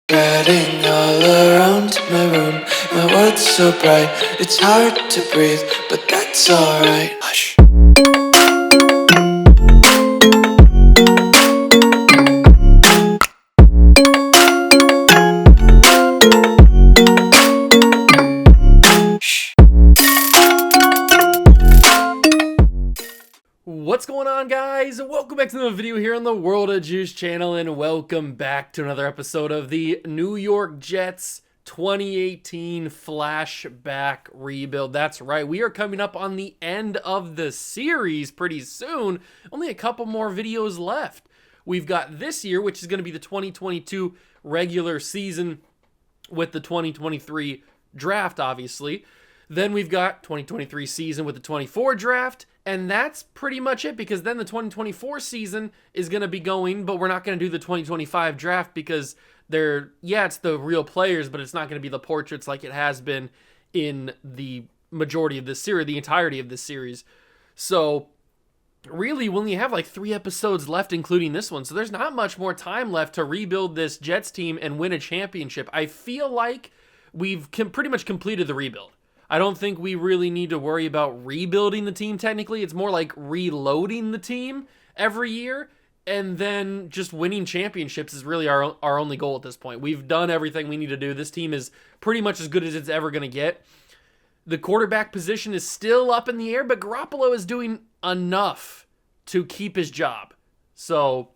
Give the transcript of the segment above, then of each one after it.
Getting all around my room, my world's so bright, it's hard to breathe, but that's alright. Hush. What's going on, guys? Welcome back to another video here on the World of Juice channel, and welcome back to another episode of the New York Jets 2018 Flashback rebuild. That's right, we are coming up on the end of the series pretty soon. Only a couple more videos left. We've got this year, which is going to be the 2022 regular season with the 2023 draft, obviously. Then we've got 2023 season with the 24 draft, and that's pretty much it, because then the 2024 season is going to be going, but we're not going to do the 2025 draft because it's the real players, but it's not going to be the portraits like it has been in the majority of this series, the entirety of this series. So really, we only have like 3 episodes left, including this one. So there's not much more time left to rebuild this Jets team and win a championship. I feel like we've pretty much completed the rebuild. I don't think we really need to worry about rebuilding the team technically. It's more like reloading the team every year, and then just winning championships is really our only goal at this point. We've done everything we need to do. This team is pretty much as good as it's ever going to get. The quarterback position is still up in the air, but Garoppolo is doing enough to keep his job. So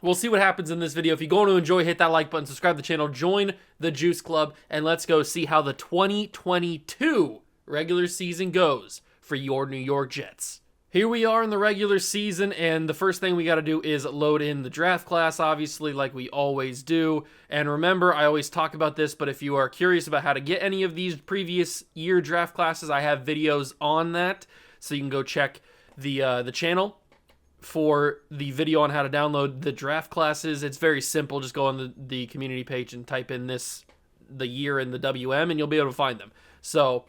we'll see what happens in this video. If you're going to enjoy, hit that like button, subscribe to the channel, join the Juice Club, and let's go see how the 2022 regular season goes for your New York Jets. Here we are in the regular season, and the first thing we got to do is load in the draft class, obviously, like we always do. And remember, I always talk about this, but if you are curious about how to get any of these previous year draft classes, I have videos on that, so you can go check the channel for the video on how to download the draft classes. It's very simple. Just go on the community page and type in the year in the WM, and you'll be able to find them. So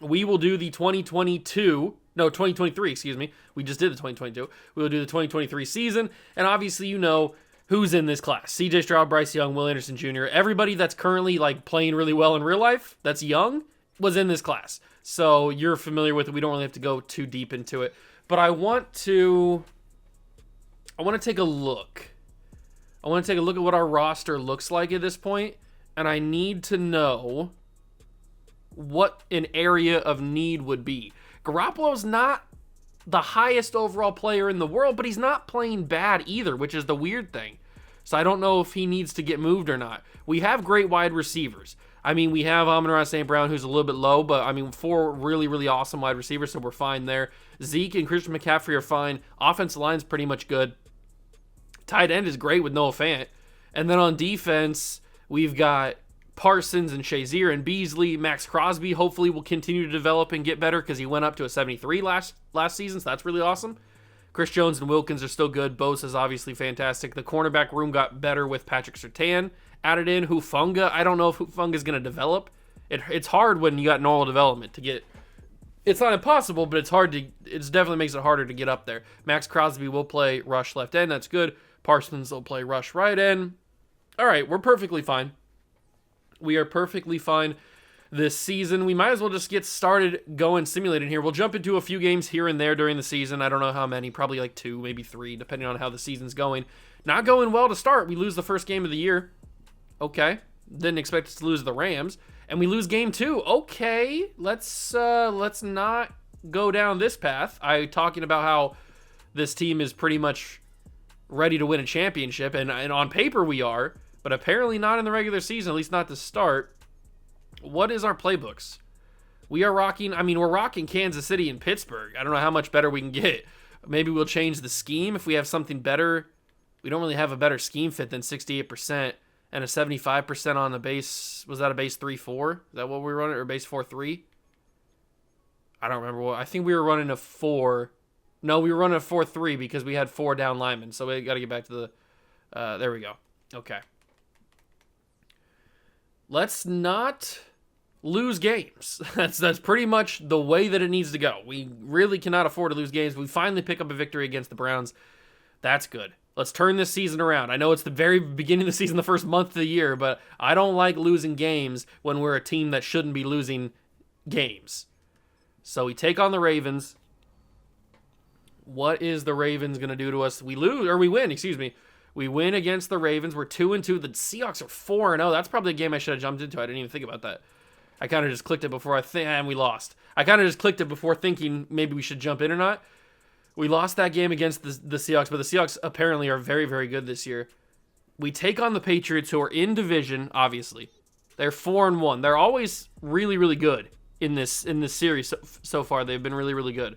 we will do the 2023, excuse me. We just did the 2022. We will do the 2023 season, and obviously you know who's in this class. CJ Stroud, Bryce Young, Will Anderson Jr., everybody that's currently like playing really well in real life that's young was in this class. So you're familiar with it. We don't really have to go too deep into it. But I want to take a look. I want to take a look at what our roster looks like at this point, and I need to know what an area of need would be. Garoppolo's not the highest overall player in the world, but he's not playing bad either, which is the weird thing. So I don't know if he needs to get moved or not. We have great wide receivers. I mean, we have Amon-Ra St. Brown, who's a little bit low, but I mean, 4 really, really awesome wide receivers, so we're fine there. Zeke and Christian McCaffrey are fine. Offensive line's pretty much good. Tight end is great with Noah Fant. And then on defense, we've got Parsons and Shazier and Beasley. Max Crosby hopefully will continue to develop and get better because he went up to a 73 last season, so that's really awesome. Chris Jones and Wilkins are still good. Bosa's obviously fantastic. The cornerback room got better with Patrick Surtain added in. Hufanga, I don't know if Hufanga's going to develop. It's hard when you got normal development to get. It's not impossible, but it's hard to. It definitely makes it harder to get up there. Max Crosby will play rush left end. That's good. Parsons will play rush right end. All right, we're perfectly fine. We are perfectly fine this season. We might as well just get started going simulating here. We'll jump into a few games here and there during the season. I don't know how many, probably like 2, maybe 3, depending on how the season's going. Not going well to start. We lose the first game of the year. Okay. Didn't expect us to lose the Rams. And we lose game 2. Okay. Let's not go down this path. Talking about how this team is pretty much ready to win a championship, and on paper we are, but apparently not in the regular season, at least not to start. What is our playbooks? We're rocking Kansas City and Pittsburgh. I don't know how much better we can get. Maybe we'll change the scheme if we have something better. We don't really have a better scheme fit than 68% and a 75% on the base. Was that a base 3-4? Is that what we were running, or base 4-3? I don't remember what. I think we were running a 4. No, we were running a 4-3 because we had 4 down linemen. So we got to get back to the. There we go. Okay. Let's not lose games. That's pretty much the way that it needs to go. We really cannot afford to lose games. We finally pick up a victory against the Browns. That's good. Let's turn this season around. I know it's the very beginning of the season, the first month of the year, but I don't like losing games when we're a team that shouldn't be losing games. So we take on the Ravens. What is the Ravens going to do to us? We lose, or we win, excuse me. We win against the Ravens. We're 2-2. The Seahawks are 4-0. That's probably a game I should have jumped into. I didn't even think about that. I kind of just clicked it before and we lost. I kind of just clicked it before thinking maybe we should jump in or not. We lost that game against the Seahawks, but the Seahawks apparently are very, very good this year. We take on the Patriots, who are in division, obviously. They're 4-1. They're always really, really good in this series so far. They've been really, really good.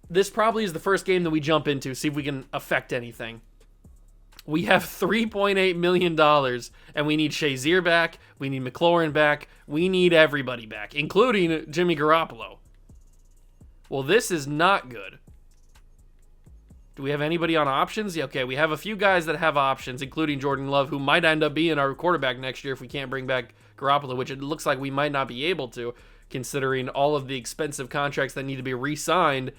This probably is the first game that we jump into, see if we can affect anything. We have $3.8 million, and we need Shazier back. We need McLaurin back. We need everybody back, including Jimmy Garoppolo. Well, this is not good. Do we have anybody on options? Yeah, okay, we have a few guys that have options, including Jordan Love, who might end up being our quarterback next year if we can't bring back Garoppolo, which it looks like we might not be able to, considering all of the expensive contracts that need to be re-signed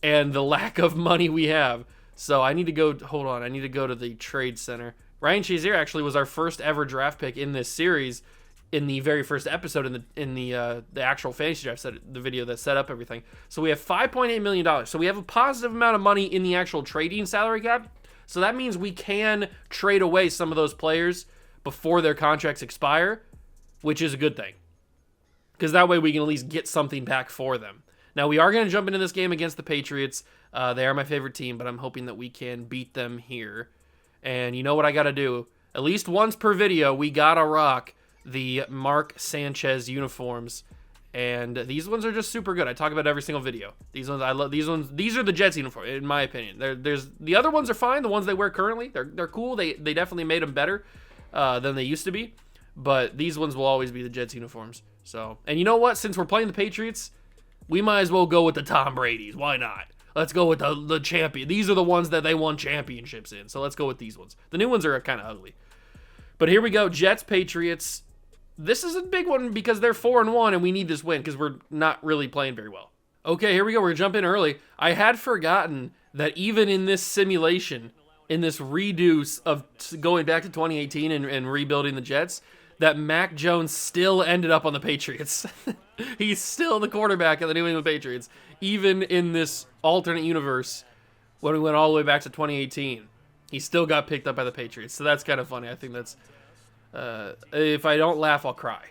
and the lack of money we have. So I need to go, hold on, I need to go to the trade center. Ryan Shazier actually was our first ever draft pick in this series in the very first episode in the actual fantasy draft, the video that set up everything. So we have $5.8 million. So we have a positive amount of money in the actual trading salary cap. So that means we can trade away some of those players before their contracts expire, which is a good thing. Because that way we can at least get something back for them. Now, we are going to jump into this game against the Patriots. They are my favorite team, but I'm hoping that we can beat them here. And you know what I got to do? At least once per video, we got to rock the Mark Sanchez uniforms. And these ones are just super good. I talk about every single video. These ones, I love these ones. These are the Jets uniform, in my opinion. There's the other ones are fine. The ones they wear currently, they're cool. They definitely made them better than they used to be. But these ones will always be the Jets uniforms. So, and you know what? Since we're playing the Patriots, we might as well go with the Tom Brady's. Why not? Let's go with the champion. These are the ones that they won championships in. So let's go with these ones. The new ones are kind of ugly. But here we go. Jets, Patriots. This is a big one because they're 4-1 and we need this win because we're not really playing very well. Okay, here we go. We're going to jump in early. I had forgotten that even in this simulation, in this redo of going back to 2018 and rebuilding the Jets, that Mac Jones still ended up on the Patriots. He's still the quarterback of the New England Patriots, even in this alternate universe when we went all the way back to 2018. He still got picked up by the Patriots, so that's kind of funny. I think that's... if I don't laugh, I'll cry.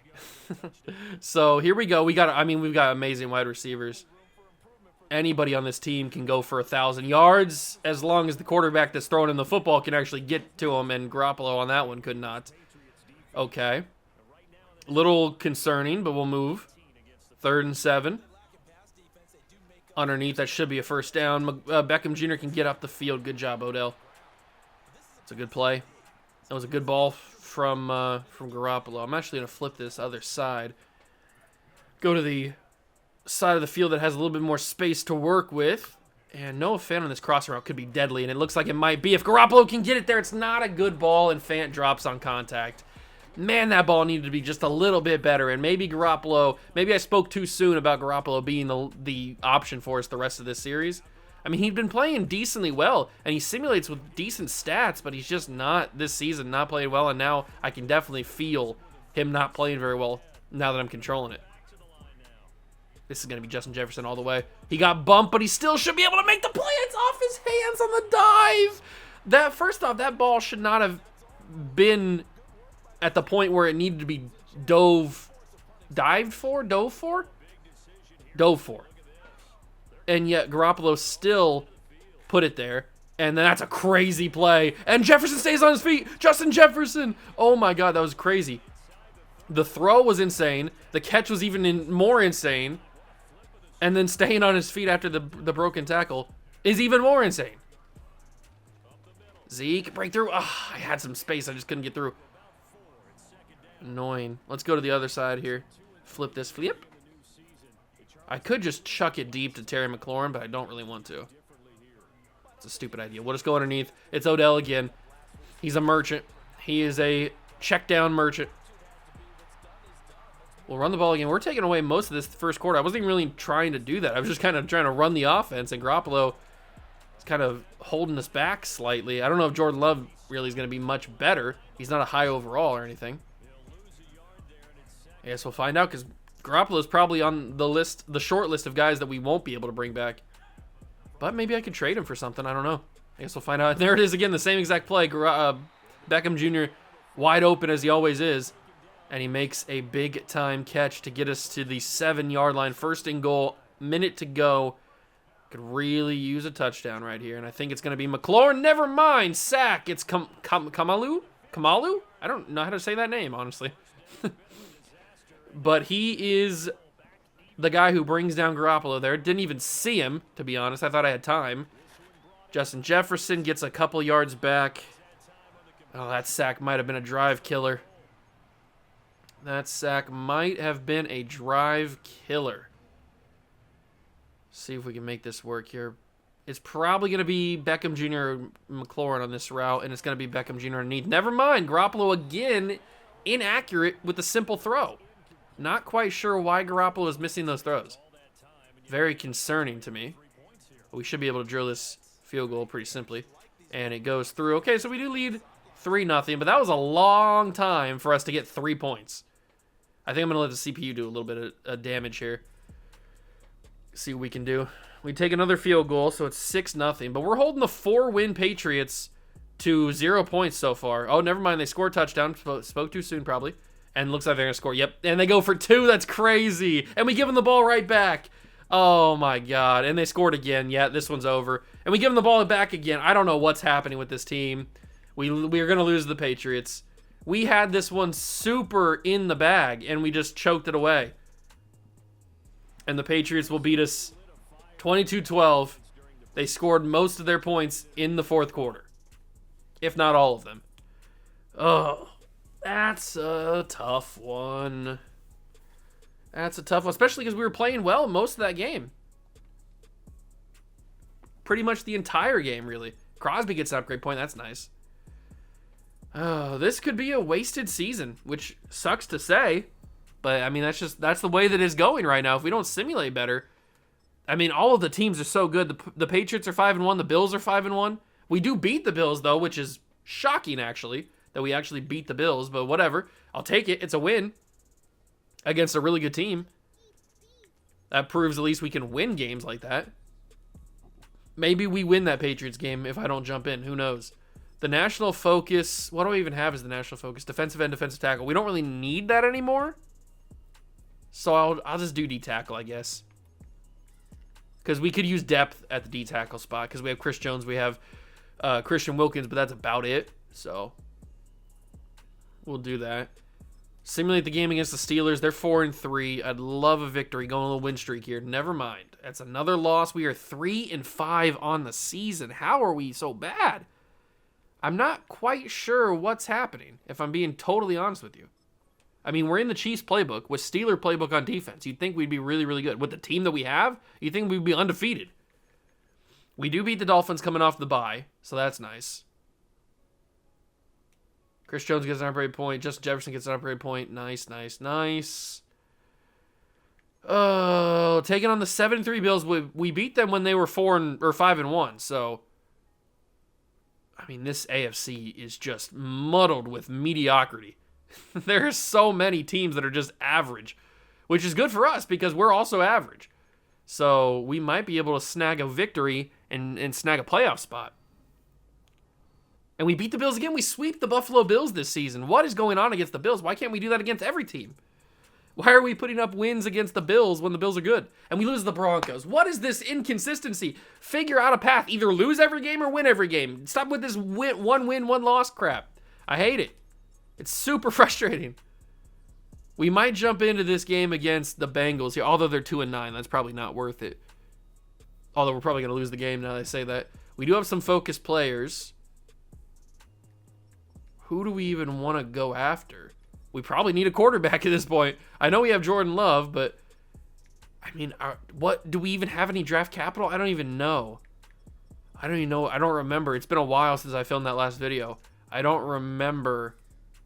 So here we go. We've got amazing wide receivers. Anybody on this team can go for 1,000 yards as long as the quarterback that's throwing in the football can actually get to him, and Garoppolo on that one could not. Okay. A little concerning, but we'll move. 3rd and 7. Underneath, that should be a first down. Beckham Jr. can get up the field. Good job, Odell. It's a good play. That was a good ball from Garoppolo. I'm actually going to flip this other side. Go to the side of the field that has a little bit more space to work with. And Noah Fant on this crossing route could be deadly, and it looks like it might be. If Garoppolo can get it there, it's not a good ball, and Fant drops on contact. Man, that ball needed to be just a little bit better, and maybe I spoke too soon about Garoppolo being the option for us the rest of this series. I mean, he'd been playing decently well, and he simulates with decent stats, but he's just not, this season, not playing well, and now I can definitely feel him not playing very well now that I'm controlling it. This is going to be Justin Jefferson all the way. He got bumped, but he still should be able to make the play. It's off his hands on the dive. First off, that ball should not have been at the point where it needed to be dove for. And yet Garoppolo still put it there. And then that's a crazy play. And Jefferson stays on his feet. Justin Jefferson. Oh my God, that was crazy. The throw was insane. The catch was even more insane. And then staying on his feet after the broken tackle is even more insane. Zeke, breakthrough. Ah, I had some space. I just couldn't get through. Annoying. Let's go to the other side here. Flip this. Flip. I could just chuck it deep to Terry McLaurin, but I don't really want to. It's a stupid idea. We'll just go underneath. It's Odell again. He's a merchant. He is a check down merchant. We'll run the ball again. We're taking away most of this first quarter. I wasn't even really trying to do that. I was just kind of trying to run the offense, and Garoppolo is kind of holding us back slightly. I don't know if Jordan Love really is going to be much better. He's not a high overall or anything. I guess we'll find out, because Garoppolo is probably on the list, the short list of guys that we won't be able to bring back. But maybe I could trade him for something. I don't know. I guess we'll find out. There it is again, the same exact play. Beckham Jr. wide open as he always is. And he makes a big-time catch to get us to the 7-yard line. First and goal, minute to go. Could really use a touchdown right here. And I think it's going to be McLaurin. Never mind. Sack. It's Kamalu? Kamalu? I don't know how to say that name, honestly. But he is the guy who brings down Garoppolo there. Didn't even see him, to be honest. I thought I had time. Justin Jefferson gets a couple yards back. Oh, that sack might have been a drive killer. That sack might have been a drive killer. See if we can make this work here. It's probably going to be Beckham Jr. or McLaurin on this route, and it's going to be Beckham Jr. underneath. Never mind. Garoppolo again inaccurate with the simple throw. Not quite sure why Garoppolo is missing those throws. Very concerning to me. We should be able to drill this field goal pretty simply. And it goes through. Okay, so we do lead 3-0, but that was a long time for us to get 3 points. I think I'm going to let the CPU do a little bit of damage here. See what we can do. We take another field goal, so it's 6-0. But we're holding the 4-win Patriots to 0 points so far. Oh, never mind. They scored a touchdown. Spoke too soon, probably. And looks like they're going to score. Yep. And they go for 2. That's crazy. And we give them the ball right back. Oh, my God. And they scored again. Yeah, this one's over. And we give them the ball back again. I don't know what's happening with this team. We are going to lose the Patriots. We had this one super in the bag, and we just choked it away. And the Patriots will beat us 22-12. They scored most of their points in the fourth quarter, if not all of them. Oh, that's a tough one. That's a tough one, especially because we were playing well most of that game. Pretty much the entire game, really. Crosby gets an upgrade point. That's nice. Oh, this could be a wasted season, which sucks to say. But, I mean, that's the way that it's going right now. If we don't simulate better. I mean, all of the teams are so good. The Patriots are 5-1. The Bills are 5-1. We do beat the Bills, though, which is shocking, actually, that we actually beat the Bills. But whatever. I'll take it. It's a win against a really good team. That proves at least we can win games like that. Maybe we win that Patriots game if I don't jump in. Who knows? The national focus. What do I even have as the national focus? Defensive end, defensive tackle. We don't really need that anymore. So I'll just do D-tackle, I guess. Because we could use depth at the D-tackle spot. Because we have Chris Jones. We have Christian Wilkins. But that's about it. So we'll do that. Simulate the game against the Steelers. They're 4-3. I'd love a victory. Going on a little win streak here. Never mind. That's another loss. We are 3-5 on the season. How are we so bad? I'm not quite sure what's happening, if I'm being totally honest with you. I mean, we're in the Chiefs playbook with Steeler playbook on defense. You'd think we'd be really, really good. With the team that we have, you'd think we'd be undefeated. We do beat the Dolphins coming off the bye, so that's nice. Chris Jones gets an upgrade point. Justin Jefferson gets an upgrade point. Nice, nice, nice. Oh, taking on the 7-3 Bills. We beat them when they were 5-1, so... I mean, this AFC is just muddled with mediocrity. There are so many teams that are just average, which is good for us because we're also average. So we might be able to snag a victory and snag a playoff spot. And we beat the Bills again. We sweep the Buffalo Bills this season. What is going on against the Bills? Why can't we do that against every team? Why are we putting up wins against the Bills when the Bills are good? And we lose the Broncos. What is this inconsistency? Figure out a path. Either lose every game or win every game. Stop with this one win, one loss crap. I hate it. It's super frustrating. We might jump into this game against the Bengals here, although they're 2-9. That's probably not worth it. Although we're probably going to lose the game now that I say that. We do have some focused players. Who do we even want to go after? We probably need a quarterback at this point. I know we have Jordan Love, but I mean, what do we even have any draft capital? I don't even know. I don't even know. I don't remember. It's been a while since I filmed that last video. I don't remember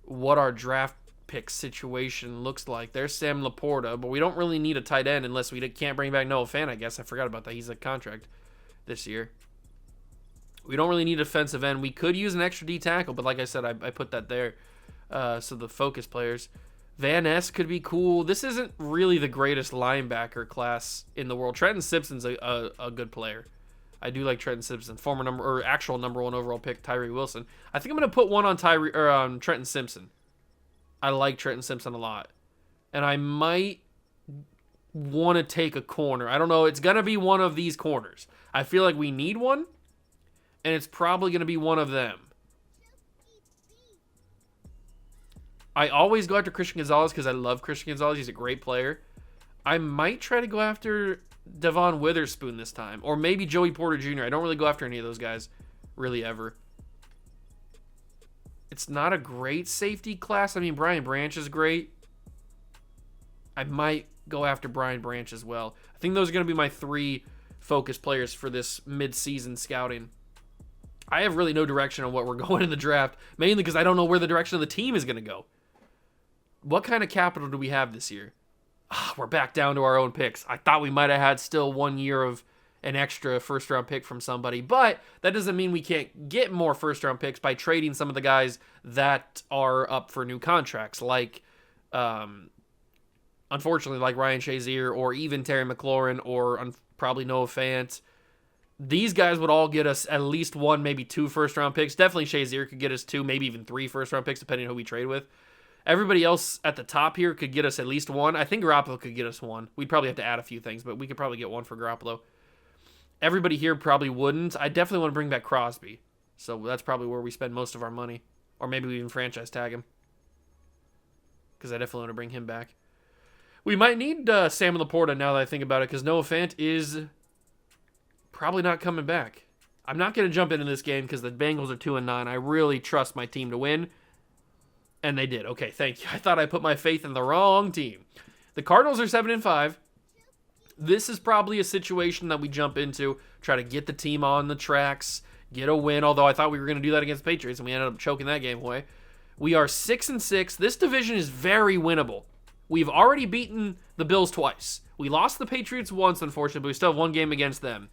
what our draft pick situation looks like. There's Sam Laporta, but we don't really need a tight end unless we can't bring back Noah Fant, I guess. I forgot about that. He's a contract this year. We don't really need defensive end. We could use an extra D tackle, but like I said, I put that there. So the focus players. Van Ness could be cool. This isn't really the greatest linebacker class in the world. Trenton Simpson's a good player. I do like Trenton Simpson, actual number 1 overall pick Tyree Wilson. I think I'm gonna put one on Trenton Simpson. I like Trenton Simpson a lot, and I might want to take a corner. I don't know. It's gonna be one of these corners. I feel like we need one, and it's probably gonna be one of them. I always go after Christian Gonzalez because I love Christian Gonzalez. He's a great player. I might try to go after Devon Witherspoon this time. Or maybe Joey Porter Jr. I don't really go after any of those guys really ever. It's not a great safety class. I mean, Brian Branch is great. I might go after Brian Branch as well. I think those are going to be my 3 focus players for this mid-season scouting. I have really no direction on what we're going in the draft, mainly because I don't know where the direction of the team is going to go. What kind of capital do we have this year? We're back down to our own picks. I thought we might have had still 1 year of an extra first-round pick from somebody, but that doesn't mean we can't get more first-round picks by trading some of the guys that are up for new contracts, like, unfortunately, like Ryan Shazier or even Terry McLaurin or probably Noah Fant. These guys would all get us at least 1, maybe 2 first-round picks. Definitely Shazier could get us 2, maybe even 3 first-round picks, depending on who we trade with. Everybody else at the top here could get us at least 1. I think Garoppolo could get us 1. We'd probably have to add a few things, but we could probably get 1 for Garoppolo. Everybody here probably wouldn't. I definitely want to bring back Crosby. So that's probably where we spend most of our money. Or maybe we even franchise tag him. Because I definitely want to bring him back. We might need Sam Laporta now that I think about it, because Noah Fant is probably not coming back. I'm not going to jump into this game because the Bengals are 2-9. I really trust my team to win. And they did. Okay, thank you. I thought I put my faith in the wrong team. The Cardinals are 7-5. This is probably a situation that we jump into, try to get the team on the tracks, get a win, although I thought we were going to do that against the Patriots, and we ended up choking that game away. We are 6-6. This division is very winnable. We've already beaten the Bills twice. We lost the Patriots once, unfortunately, but we still have 1 game against them.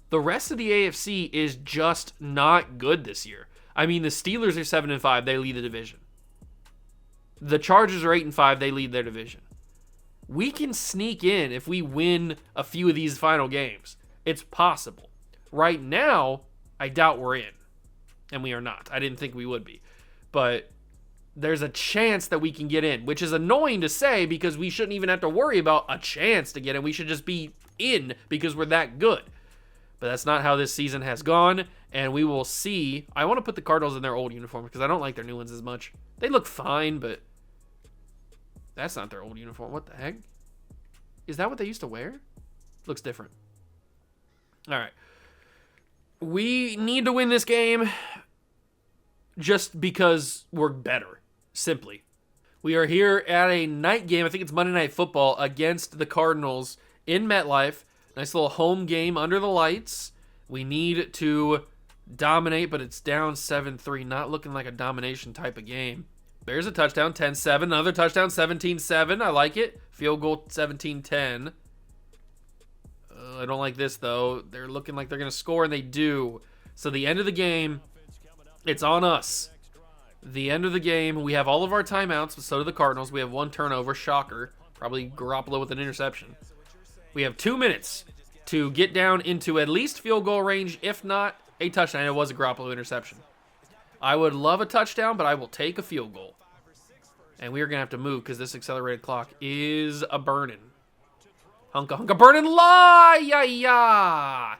The rest of the AFC is just not good this year. I mean, the Steelers are 7-5. They lead the division. The Chargers are 8-5. They lead their division. We can sneak in if we win a few of these final games. It's possible. Right now, I doubt we're in. And we are not. I didn't think we would be. But there's a chance that we can get in, which is annoying to say because we shouldn't even have to worry about a chance to get in. We should just be in because we're that good. But that's not how this season has gone, and we will see. I want to put the Cardinals in their old uniform because I don't like their new ones as much. They look fine, but that's not their old uniform. What the heck? Is that what they used to wear? Looks different. All right. We need to win this game just because we're better, simply. We are here at a night game. I think it's Monday Night Football against the Cardinals in MetLife. Nice little home game under the lights. We need to dominate, but it's down 7-3. Not looking like a domination type of game. Bears a touchdown, 10-7. Another touchdown, 17-7. I like it. Field goal, 17-10. I don't like this, though. They're looking like they're going to score, and they do. So the end of the game, it's on us. The end of the game, we have all of our timeouts, but so do the Cardinals. We have 1 turnover. Shocker. Probably Garoppolo with an interception. We have 2 minutes to get down into at least field goal range, if not a touchdown. It was a Garoppolo interception. I would love a touchdown, but I will take a field goal. And we are going to have to move because this accelerated clock is a burning. Hunka burning la ya ya.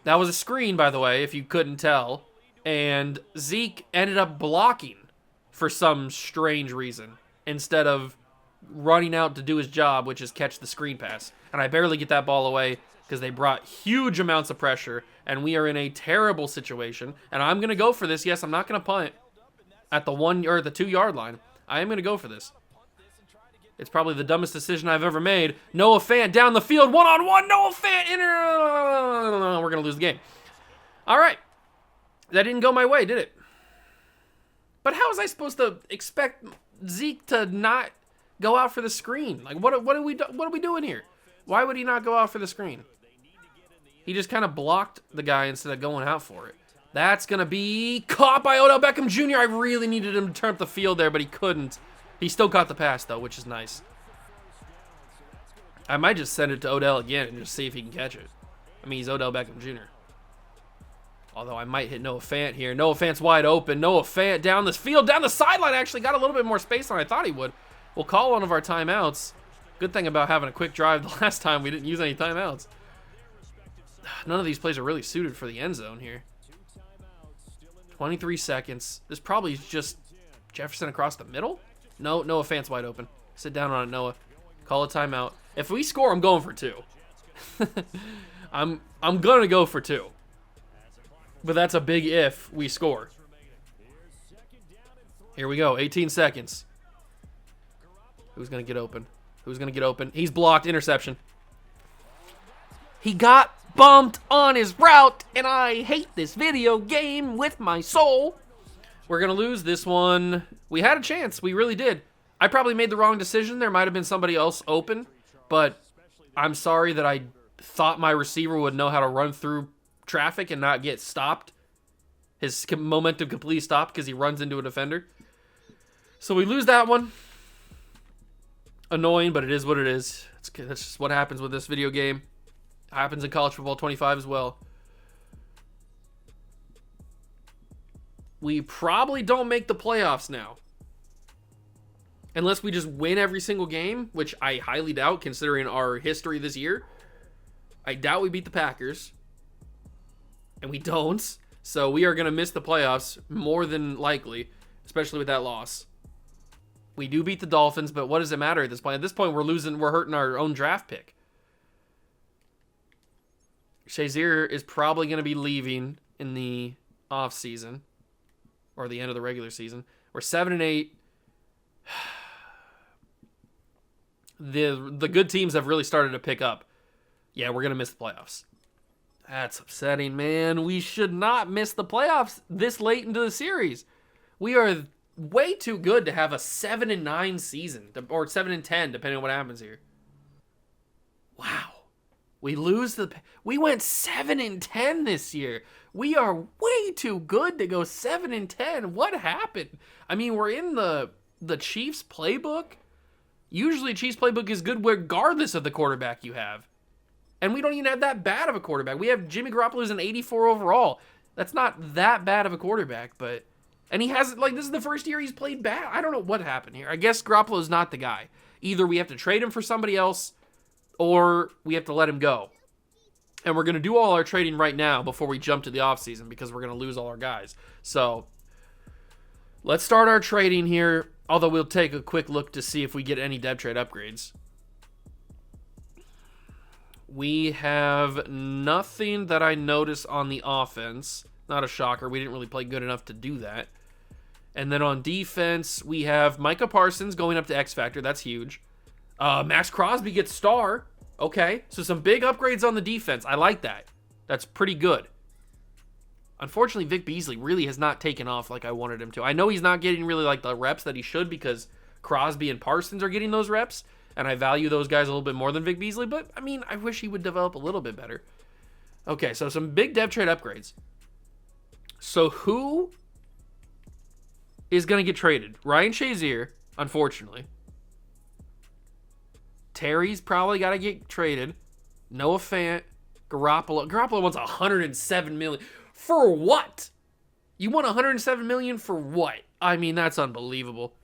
That was a screen, by the way, if you couldn't tell. And Zeke ended up blocking for some strange reason instead of running out to do his job, which is catch the screen pass. And I barely get that ball away because they brought huge amounts of pressure, and we are in a terrible situation. And I'm going to go for this. Yes, I'm not going to punt at the 1 or the 2 yard line. I am going to go for this. It's probably the dumbest decision I've ever made. Noah Fant down the field, 1-on-1. Noah Fant, we're going to lose the game. All right. That didn't go my way, did it? But how was I supposed to expect Zeke to not go out for the screen? Like, what are we doing here? Why would he not go out for the screen? He just kind of blocked the guy instead of going out for it. That's going to be caught by Odell Beckham Jr. I really needed him to turn up the field there, but he couldn't. He still caught the pass, though, which is nice. I might just send it to Odell again and just see if he can catch it. I mean, he's Odell Beckham Jr. Although I might hit Noah Fant here. Noah Fant's wide open. Noah Fant down this field, down the sideline, actually got a little bit more space than I thought he would. We'll call one of our timeouts. Good thing about having a quick drive the last time, we didn't use any timeouts. None of these plays are really suited for the end zone here. 23 seconds. This probably is just Jefferson across the middle? No, Noah Fant's wide open. Sit down on it, Noah. Call a timeout. If we score, I'm going for 2. I'm going to go for 2. But that's a big if we score. Here we go, 18 seconds. Who's going to get open? Who's going to get open? He's blocked. Interception. He got bumped on his route, and I hate this video game with my soul. We're going to lose this one. We had a chance. We really did. I probably made the wrong decision. There might have been somebody else open, but I'm sorry that I thought my receiver would know how to run through traffic and not get stopped. His momentum completely stopped because he runs into a defender. So we lose that one. Annoying, but it is what it is. That's just what happens with this video game. Happens in college football 25 as well. We probably don't make the playoffs now. Unless we just win every single game, which I highly doubt considering our history this year. I doubt we beat the Packers. And we don't. So we are going to miss the playoffs more than likely, especially with that loss. We do beat the Dolphins, but what does it matter at this point? At this point, we're hurting our own draft pick. Shazier is probably going to be leaving in the offseason or the end of the regular season. We're 7-8. The good teams have really started to pick up. Yeah, we're going to miss the playoffs. That's upsetting, man. We should not miss the playoffs this late into the series. We are way too good to have a 7-9 season, or 7-10, depending on what happens here. Wow. We went 7-10 this year. We are way too good to go 7-10. What happened? I mean, we're in the Chiefs playbook. Usually Chiefs playbook is good regardless of the quarterback you have. And we don't even have that bad of a quarterback. We have Jimmy Garoppolo as an 84 overall. That's not that bad of a quarterback, but... And he hasn't, this is the first year he's played bad. I don't know what happened here. I guess Garoppolo's not the guy. Either we have to trade him for somebody else, or we have to let him go. And we're going to do all our trading right now before we jump to the offseason because we're going to lose all our guys. So, let's start our trading here, although we'll take a quick look to see if we get any depth trade upgrades. We have nothing that I notice on the offense. Not a shocker. We didn't really play good enough to do that. And then on defense, we have Micah Parsons going up to X Factor. That's huge. Max Crosby gets star. Okay, so some big upgrades on the defense. I like that. That's pretty good. Unfortunately, Vic Beasley really has not taken off like I wanted him to. I know he's not getting really the reps that he should because Crosby and Parsons are getting those reps, and I value those guys a little bit more than Vic Beasley, but, I mean, I wish he would develop a little bit better. Okay, so some big depth trade upgrades. So who is going to get traded? Ryan Shazier, unfortunately. Terry's probably got to get traded. Noah Fant, Garoppolo. Garoppolo wants $107 million. For what? You want $107 million for what? I mean, that's unbelievable.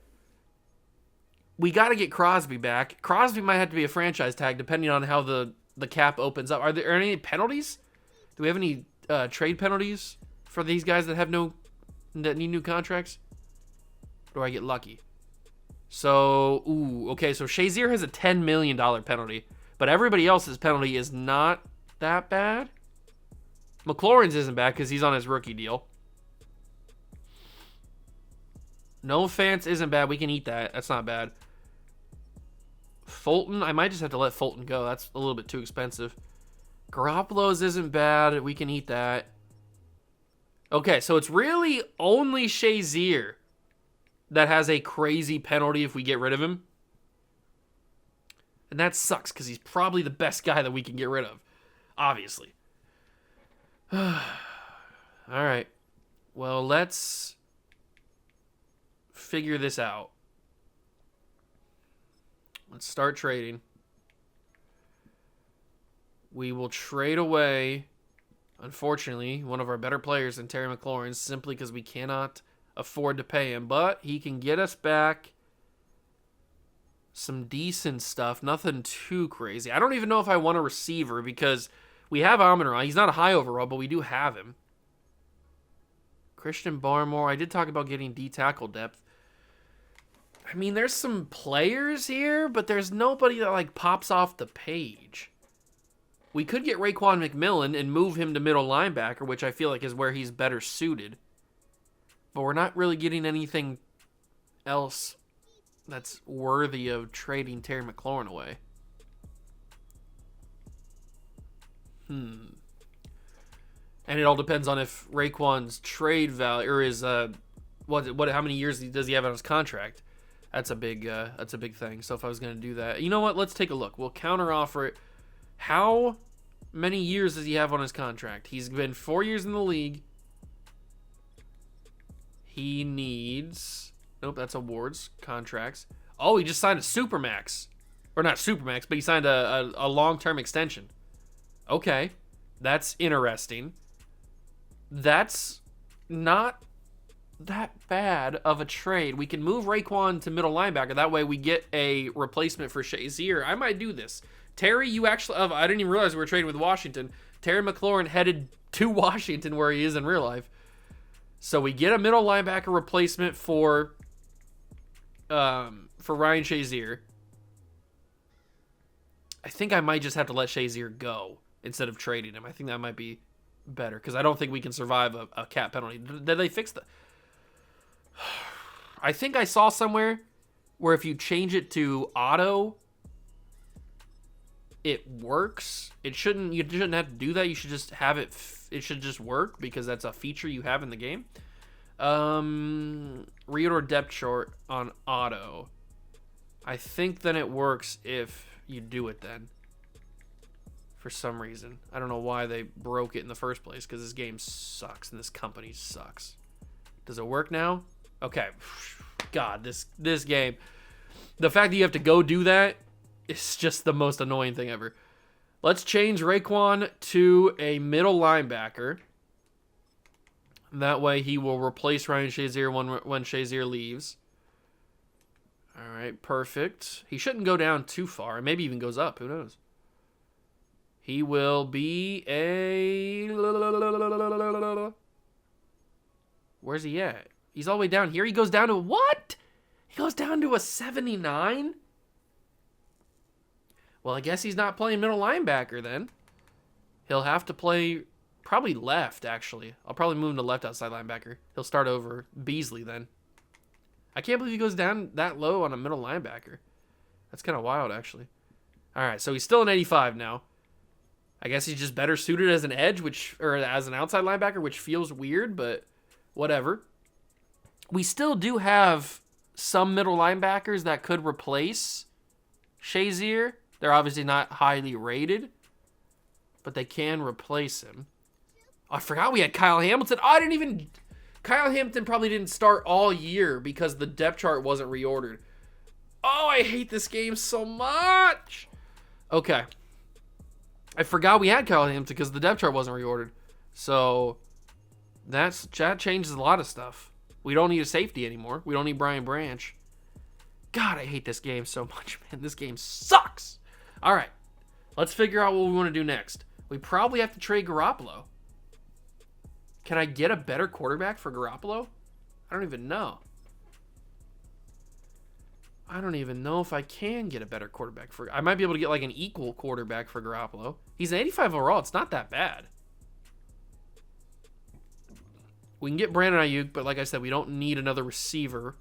We got to get Crosby back. Crosby might have to be a franchise tag depending on how the cap opens up. Are there any penalties? Do we have any trade penalties for these guys that need new contracts? Or do I get lucky? So, okay, so Shazier has a $10 million penalty, but everybody else's penalty is not that bad. McLaurin's isn't bad because he's on his rookie deal. No Fant isn't bad. We can eat that. That's not bad. Fulton, I might just have to let Fulton go. That's a little bit too expensive. Garoppolo's isn't bad. We can eat that. Okay, so it's really only Shazier that has a crazy penalty if we get rid of him. And that sucks because he's probably the best guy that we can get rid of. Obviously. All right. Well, let's figure this out. Let's start trading. We will trade away, unfortunately, one of our better players in Terry McLaurin simply because we cannot afford to pay him. But he can get us back some decent stuff. Nothing too crazy. I don't even know if I want a receiver because we have Amon-Ra. He's not a high overall, but we do have him. Christian Barmore. I did talk about getting D-tackle depth. I mean, there's some players here, but there's nobody that, like, pops off the page. We could get Raekwon McMillan and move him to middle linebacker, which I feel like is where he's better suited. But we're not really getting anything else that's worthy of trading Terry McLaurin away. And it all depends on if Raekwon's trade value or his how many years does he have on his contract? That's a big thing. So if I was going to do that, you know what? Let's take a look. We'll counteroffer it. How many years does he have on his contract? He's been 4 years in the league. He needs... Nope, that's awards, contracts. Oh, he just signed a Supermax. Or not Supermax, but he signed a long-term extension. Okay, that's interesting. That's not that bad of a trade. We can move Raekwon to middle linebacker. That way we get a replacement for Shazier. I might do this. Terry, you actually... I didn't even realize we were trading with Washington. Terry McLaurin headed to Washington where he is in real life. So we get a middle linebacker replacement for Ryan Shazier. I think I might just have to let Shazier go instead of trading him. I think that might be better because I don't think we can survive a cap penalty. Did they fix the... I think I saw somewhere where if you change it to auto, it works. You shouldn't have to do that. You should just have it. It should just work because that's a feature you have in the game. Reorder depth chart on auto. I think then it works if you do it then. For some reason. I don't know why they broke it in the first place because this game sucks and this company sucks. Does it work now? Okay. God, this game. The fact that you have to go do that is just the most annoying thing ever. Let's change Raekwon to a middle linebacker. That way he will replace Ryan Shazier when Shazier leaves. All right, perfect. He shouldn't go down too far. Maybe even goes up. Who knows? He will be a... Where's he at? He's all the way down here. He goes down to what? He goes down to a 79? Well, I guess he's not playing middle linebacker then. He'll have to play probably left, actually. I'll probably move him to left outside linebacker. He'll start over Beasley then. I can't believe he goes down that low on a middle linebacker. That's kind of wild, actually. All right, so he's still an 85 now. I guess he's just better suited as an edge, or as an outside linebacker, which feels weird, but whatever. We still do have some middle linebackers that could replace Shazier. They're obviously not highly rated, but they can replace him. Oh, I forgot we had Kyle Hamilton. Kyle Hamilton probably didn't start all year because the depth chart wasn't reordered. Oh, I hate this game so much. Okay. I forgot we had Kyle Hamilton because the depth chart wasn't reordered. So that changes a lot of stuff. We don't need a safety anymore. We don't need Brian Branch. God, I hate this game so much, man. This game sucks. All right. Let's figure out what we want to do next. We probably have to trade Garoppolo. Can I get a better quarterback for Garoppolo? I don't even know. I don't even know if I can get a better quarterback for... I might be able to get like an equal quarterback for Garoppolo. He's an 85 overall. It's not that bad. We can get Brandon Ayuk, but like I said, we don't need another receiver.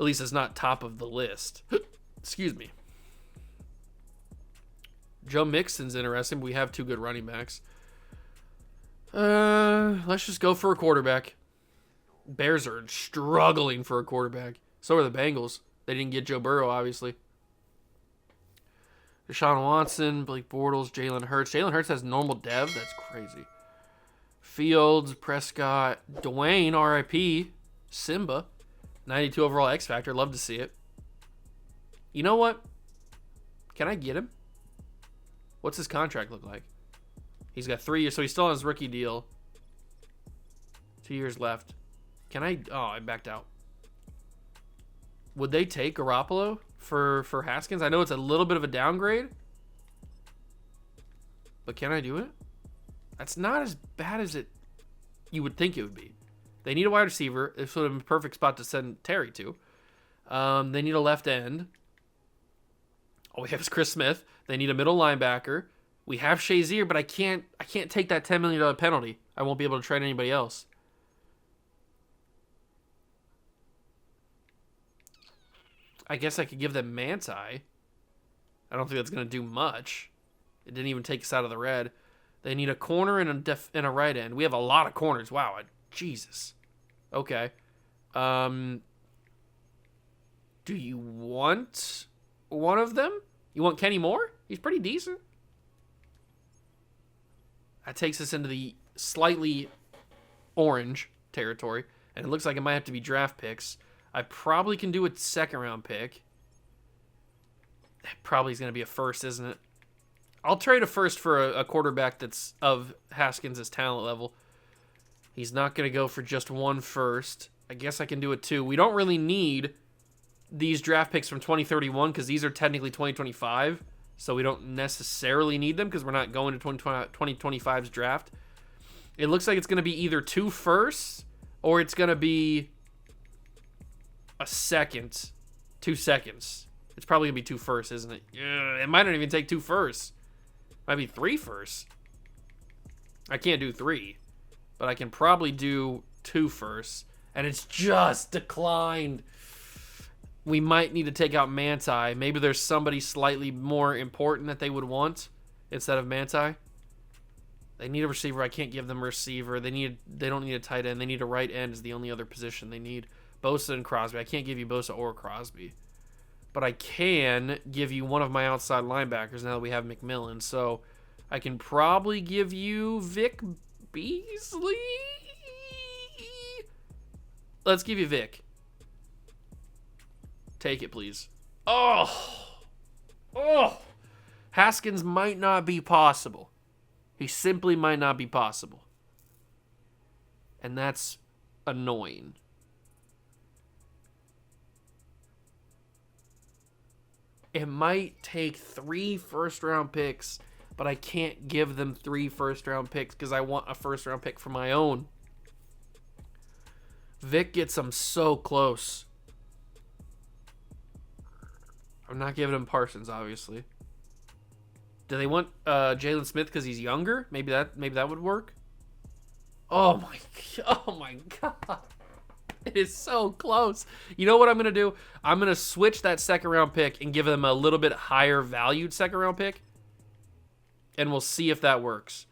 At least it's not top of the list. Excuse me. Joe Mixon's interesting. We have two good running backs. Let's just go for a quarterback. Bears are struggling for a quarterback. So are the Bengals. They didn't get Joe Burrow, obviously. Deshaun Watson, Blake Bortles, Jalen Hurts. Jalen Hurts has normal dev. That's crazy. Fields, Prescott, Dwayne, RIP, Simba, 92 overall X Factor. Love to see it. You know what? Can I get him? What's his contract look like? He's got 3 years, so he's still on his rookie deal. 2 years left. Can I? Oh, I backed out. Would they take Garoppolo for Haskins? I know it's a little bit of a downgrade, but can I do it? That's not as bad as you would think it would be. They need a wide receiver. It's sort of a perfect spot to send Terry to. They need a left end. All we have is Chris Smith. They need a middle linebacker. We have Shazier, but I can't take that $10 million penalty. I won't be able to trade anybody else. I guess I could give them Manti. I don't think that's going to do much. It didn't even take us out of the red. They need a corner and a right end. We have a lot of corners. Wow, Jesus. Okay. Do you want one of them? You want Kenny Moore? He's pretty decent. That takes us into the slightly orange territory, and it looks like it might have to be draft picks. I probably can do a second-round pick. That probably is going to be a first, isn't it? I'll trade a first for a quarterback that's of Haskins' talent level. He's not going to go for just one first. I guess I can do a 2. We don't really need these draft picks from 2031 because these are technically 2025, so we don't necessarily need them because we're not going to 2025's draft. It looks like it's going to be either 2 firsts or it's going to be a second, 2 seconds. It's probably going to be 2 firsts, isn't it? Yeah, it might not even take 2 firsts. Might be 3 firsts. I can't do 3, but I can probably do 2 firsts. And it's just declined. We might need to take out Manti. Maybe there's somebody slightly more important that they would want instead of Manti. They need a receiver. I can't give them a receiver. They don't need a tight end. They need a right end is the only other position they need. Bosa and Crosby. I can't give you Bosa or Crosby. But I can give you one of my outside linebackers now that we have McMillan. So I can probably give you Vic Beasley. Let's give you Vic. Take it, please. Oh. Haskins might not be possible. He simply might not be possible. And that's annoying. It might take 3 first-round picks, but I can't give them 3 first-round picks because I want a first-round pick for my own. Vic gets them so close. I'm not giving him Parsons, obviously. Do they want Jalen Smith because he's younger? Maybe that would work. Oh my god. It is so close. You know what I'm going to do? I'm going to switch that second-round pick and give them a little bit higher valued second-round pick. And we'll see if that works.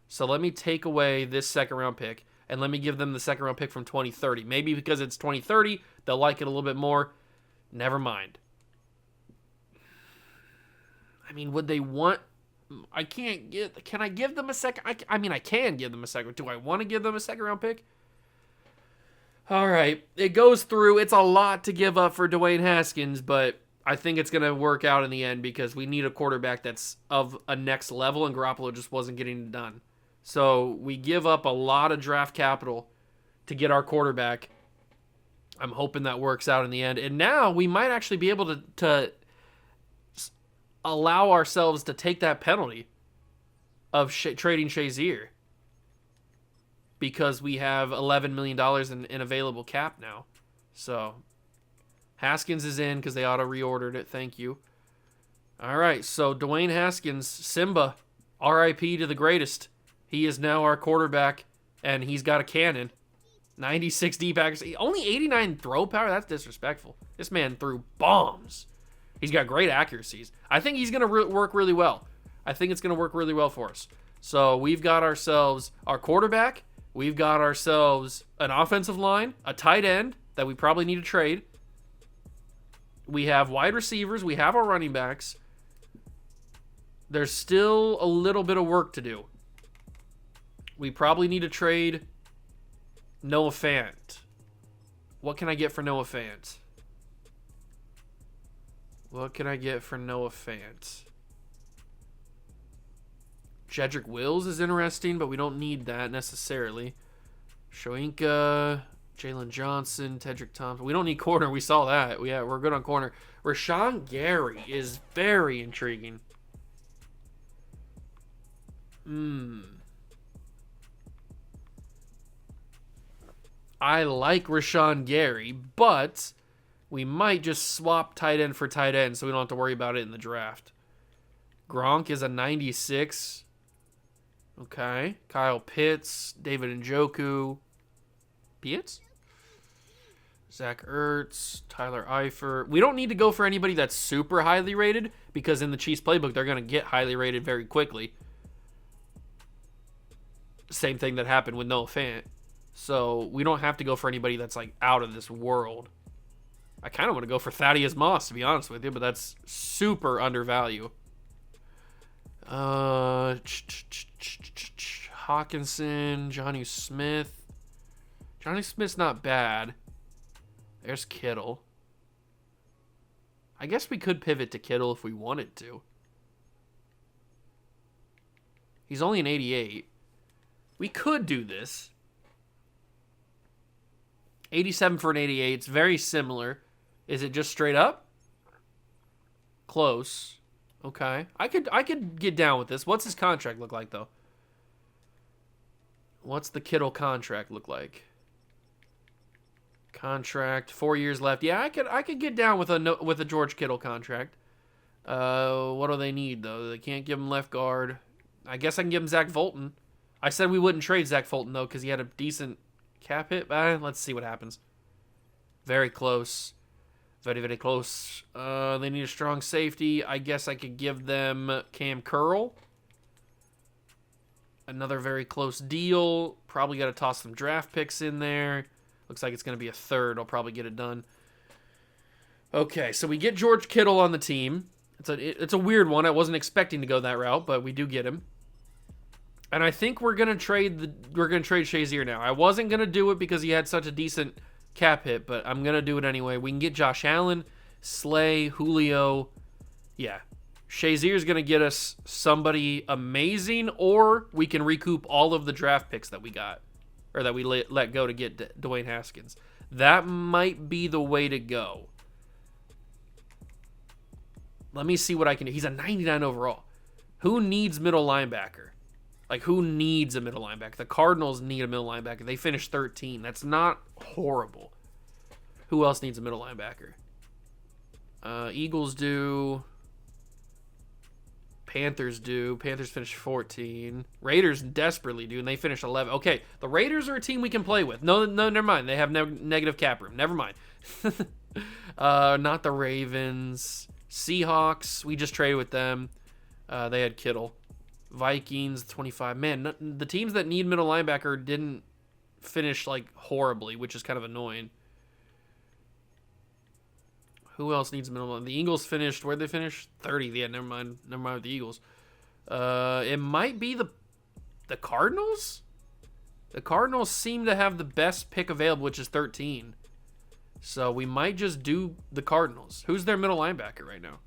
So let me take away this second-round pick. And let me give them the second-round pick from 2030. Maybe because it's 2030, they'll like it a little bit more. Never mind. I mean, would they want... Can I give them a second... I mean, I can give them a second. Do I want to give them a second-round pick? All right, it goes through. It's a lot to give up for Dwayne Haskins, but I think it's going to work out in the end because we need a quarterback that's of a next level, and Garoppolo just wasn't getting it done. So we give up a lot of draft capital to get our quarterback. I'm hoping that works out in the end. And now we might actually be able to allow ourselves to take that penalty of trading Shazier. Because we have $11 million in available cap now. So, Haskins is in because they auto-reordered it. Thank you. All right, so Dwayne Haskins, Simba, RIP to the greatest. He is now our quarterback, and he's got a cannon. 96 deep accuracy. Only 89 throw power? That's disrespectful. This man threw bombs. He's got great accuracies. I think he's going to work really well. I think it's going to work really well for us. So, we've got ourselves our quarterback. We've got ourselves an offensive line, a tight end that we probably need to trade. We have wide receivers. We have our running backs. There's still a little bit of work to do. We probably need to trade Noah Fant. What can I get for Noah Fant? What can I get for Noah Fant? Jedrick Wills is interesting, but we don't need that necessarily. Shoinka, Jalen Johnson, Tedrick Thompson. We don't need corner. We saw that. Yeah, we're good on corner. Rashawn Gary is very intriguing. I like Rashawn Gary, but we might just swap tight end for tight end so we don't have to worry about it in the draft. Gronk is a 96. Okay. Kyle Pitts, David Njoku. Pitts? Zach Ertz, Tyler Eifert. We don't need to go for anybody that's super highly rated because in the Chiefs playbook, they're going to get highly rated very quickly. Same thing that happened with Noah Fant. So we don't have to go for anybody that's like out of this world. I kind of want to go for Thaddeus Moss, to be honest with you, but that's super undervalued. Hawkinson, Johnny Smith. Johnny Smith's not bad. There's Kittle. I guess we could pivot to Kittle if we wanted to. He's only an 88. We could do this. 87 for an 88. It's very similar. Is it just straight up? Close. Okay. I could get down with this. What's his contract look like, though? What's the Kittle contract look like? Contract, 4 years left. Yeah, I could get down with a George Kittle contract. What do they need, though? They can't give him left guard. I guess I can give him Zach Fulton. I said we wouldn't trade Zach Fulton, though, because he had a decent cap hit. Let's see what happens. Very close. Very, very close. They need a strong safety. I guess I could give them Cam Curl. Another very close deal. Probably got to toss some draft picks in there. Looks like it's going to be a third. I'll probably get it done. Okay, so we get George Kittle on the team. It's a weird one. I wasn't expecting to go that route, but we do get him. And I think we're gonna trade Shazier now. I wasn't gonna do it because he had such a decent cap hit, but I'm gonna do it anyway. We can get Josh Allen, Slay, Julio. Yeah, Shazier's gonna get us somebody amazing, or we can recoup all of the draft picks that we got, or that we let go to get Dwayne Haskins. That might be the way to go. Let me see what I can do. He's a 99 overall. Who needs middle linebacker? Like, who needs a middle linebacker? The Cardinals need a middle linebacker. They finished 13. That's not horrible. Who else needs a middle linebacker? Eagles do. Panthers do. Panthers finished 14. Raiders desperately do, and they finished 11. Okay, the Raiders are a team we can play with. No, never mind. They have negative cap room. Never mind. Not the Ravens. Seahawks, we just traded with them. They had Kittle. Vikings, 25. Man, the teams that need middle linebacker didn't finish like horribly, which is kind of annoying. Who else needs middle linebacker? The Eagles finished, where'd they finish? 30. Yeah, never mind with the Eagles. It might be the Cardinals? The Cardinals seem to have the best pick available, which is 13. So we might just do the Cardinals. Who's their middle linebacker right now?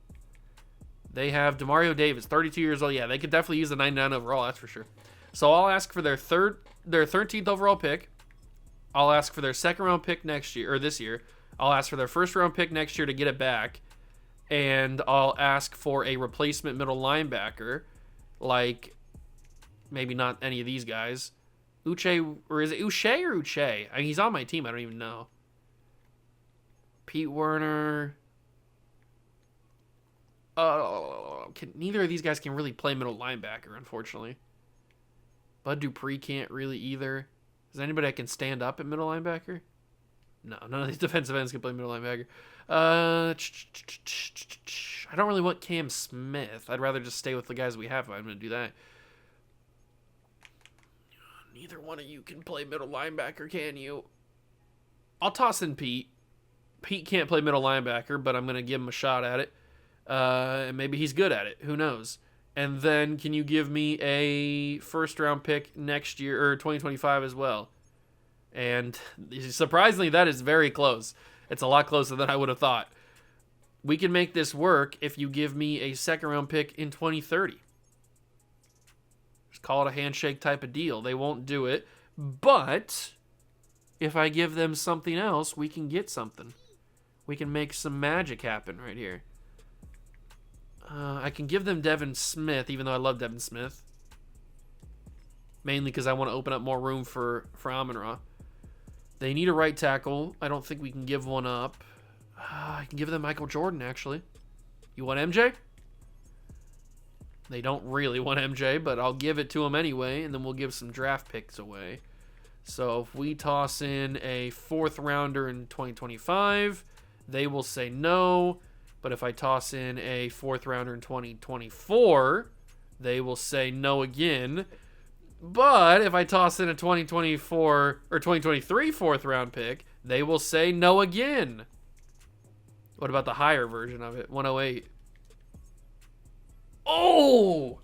They have Demario Davis, 32 years old. Yeah, they could definitely use the 99 overall, that's for sure. So I'll ask for their 13th overall pick. I'll ask for their second round pick next year, or this year. I'll ask for their first round pick next year to get it back. And I'll ask for a replacement middle linebacker, like maybe not any of these guys. Uche, or is it Uche or Uche? I mean, he's on my team. I don't even know. Pete Werner. Neither of these guys can really play middle linebacker, unfortunately. Bud Dupree can't really either. Is there anybody that can stand up at middle linebacker? No, none of these defensive ends can play middle linebacker. I don't really want Cam Smith. I'd rather just stay with the guys we have if I'm going to do that. Neither one of you can play middle linebacker, can you? I'll toss in Pete. Pete can't play middle linebacker, but I'm going to give him a shot at it. And maybe he's good at it. Who knows? And then can you give me a first round pick next year or 2025 as well? And surprisingly, that is very close. It's a lot closer than I would have thought. We can make this work if you give me a second round pick in 2030. Just call it a handshake type of deal. They won't do it. But if I give them something else, we can get something. We can make some magic happen right here. I can give them Devin Smith, even though I love Devin Smith. Mainly because I want to open up more room for Amon-Ra. They need a right tackle. I don't think we can give one up. I can give them Michael Jordan, actually. You want MJ? They don't really want MJ, but I'll give it to them anyway, and then we'll give some draft picks away. So if we toss in a 4th rounder in 2025, they will say no. But if I toss in a 4th rounder in 2024, they will say no again. But if I toss in a 2024 or 2023 4th round pick, they will say no again. What about the higher version of it? 108. Oh!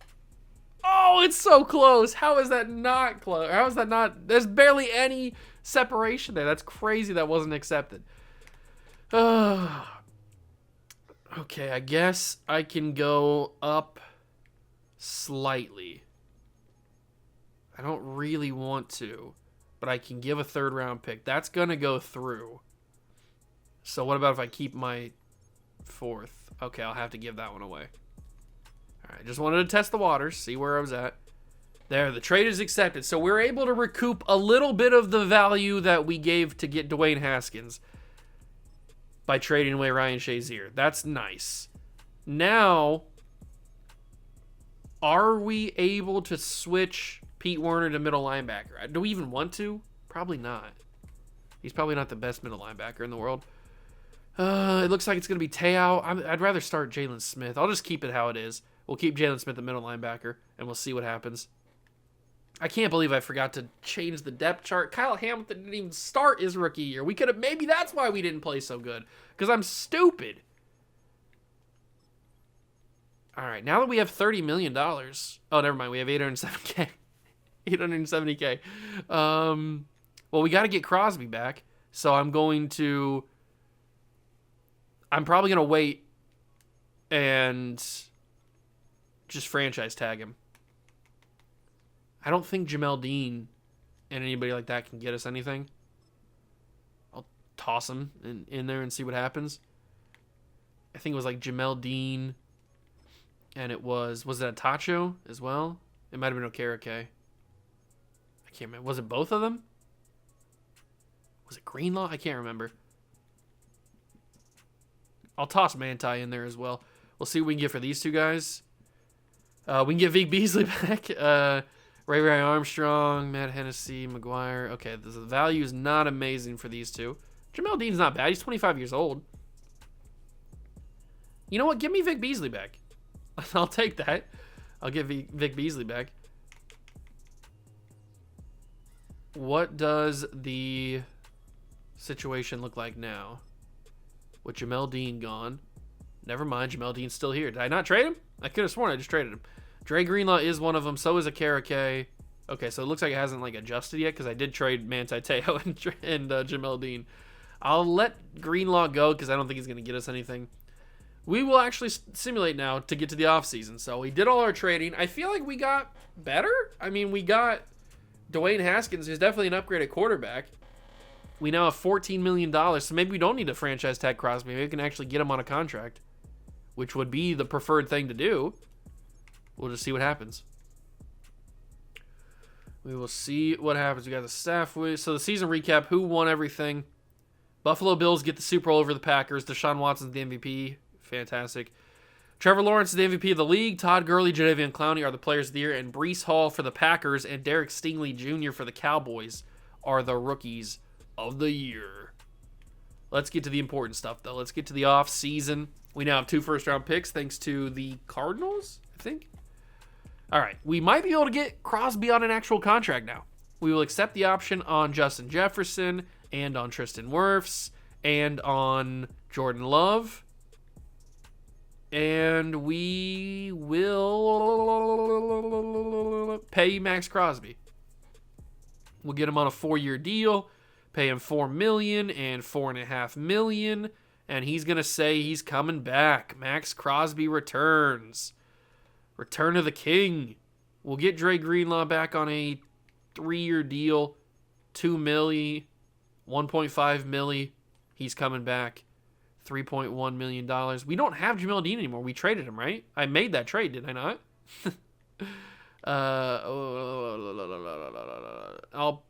Oh, it's so close. How is that not close? How is that not? There's barely any separation there. That's crazy that wasn't accepted. Okay, I guess I can go up slightly. I don't really want to, but I can give a 3rd round pick. That's going to go through. So what about if I keep my 4th? Okay, I'll have to give that one away. All right, just wanted to test the waters, see where I was at. There, the trade is accepted. So we're able to recoup a little bit of the value that we gave to get Dwayne Haskins by trading away Ryan Shazier. That's nice. Now, are we able to switch Pete Werner to middle linebacker? Do we even want to? Probably not. He's probably not the best middle linebacker in the world. It looks like it's going to be Te'o. I'd rather start Jalen Smith. I'll just keep it how it is. We'll keep Jalen Smith the middle linebacker, and we'll see what happens. I can't believe I forgot to change the depth chart. Kyle Hamilton didn't even start his rookie year. We could have, maybe that's why we didn't play so good, because I'm stupid. All right, now that we have $30 million. Oh, never mind. We have 807K. 870K. Well, we got to get Crosby back, so I'm probably going to wait and just franchise tag him. I don't think Jamel Dean and anybody like that can get us anything. I'll toss him in there and see what happens. I think it was like Jamel Dean, and it was it Atacho as well? It might have been Okereke. I can't remember. Was it both of them? Was it Greenlaw? I can't remember. I'll toss Manti in there as well. We'll see what we can get for these two guys. We can get Vic Beasley back. Ray Armstrong, Matt Hennessy, McGuire. Okay, the value is not amazing for these two. Jamel Dean's not bad. He's 25 years old. You know what? Give me Vic Beasley back. I'll take that. I'll give Vic Beasley back. What does the situation look like now? With Jamel Dean gone. Never mind, Jamel Dean's still here. Did I not trade him? I could have sworn I just traded him. Dre Greenlaw is one of them. So is Okereke. Okay, so it looks like it hasn't adjusted yet because I did trade Manti Te'o and Jamel Dean. I'll let Greenlaw go because I don't think he's going to get us anything. We will actually simulate now to get to the offseason. So we did all our trading. I feel like we got better. I mean, we got Dwayne Haskins, who's definitely an upgraded quarterback. We now have $14 million, so maybe we don't need to franchise tag Crosby. Maybe we can actually get him on a contract, which would be the preferred thing to do. We'll just see what happens. We will see what happens. We got the staff. So the season recap, who won everything? Buffalo Bills get the Super Bowl over the Packers. Deshaun Watson's the MVP. Fantastic. Trevor Lawrence is the MVP of the league. Todd Gurley, Jadeveon Clowney are the players of the year. And Breece Hall for the Packers and Derek Stingley Jr. for the Cowboys are the rookies of the year. Let's get to the important stuff, though. Let's get to the off season. We now have 2 first-round picks thanks to the Cardinals, I think. All right, we might be able to get Crosby on an actual contract now. We will accept the option on Justin Jefferson and on Tristan Wirfs and on Jordan Love. And we will pay Max Crosby. We'll get him on a 4-year deal, pay him $4 million and $4.5 million, and he's gonna say he's coming back. Max Crosby returns. Return of the King. We'll get Dre Greenlaw back on a 3-year deal, $2 million, $1.5 million. He's coming back. $3.1 million. We don't have Jamel Dean anymore. We traded him, right? I made that trade, did I not? I'll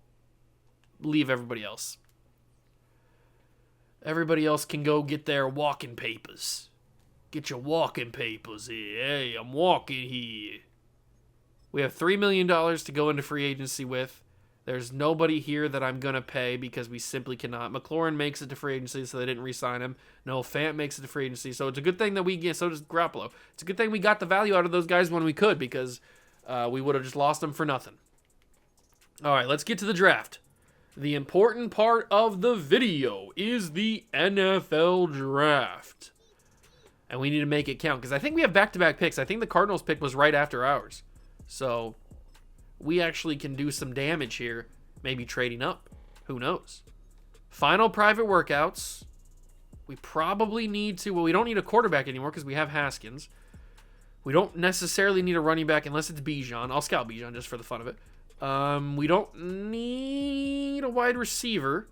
leave everybody else. Everybody else can go get their walking papers. Get your walking papers here. Hey, I'm walking here. We have $3 million to go into free agency with. There's nobody here that I'm going to pay because we simply cannot. McLaurin makes it to free agency, so they didn't re-sign him. No, Fant makes it to free agency, so it's a good thing that we get. So does Garoppolo. It's a good thing we got the value out of those guys when we could because we would have just lost them for nothing. All right, let's get to the draft. The important part of the video is the NFL draft. And we need to make it count because I think we have back-to-back picks. I think the Cardinals pick was right after ours. So we actually can do some damage here, maybe trading up. Who knows? Final private workouts. We probably need to, well, we don't need a quarterback anymore because we have Haskins. We don't necessarily need a running back unless it's Bijan. I'll scout Bijan just for the fun of it. We don't need a wide receiver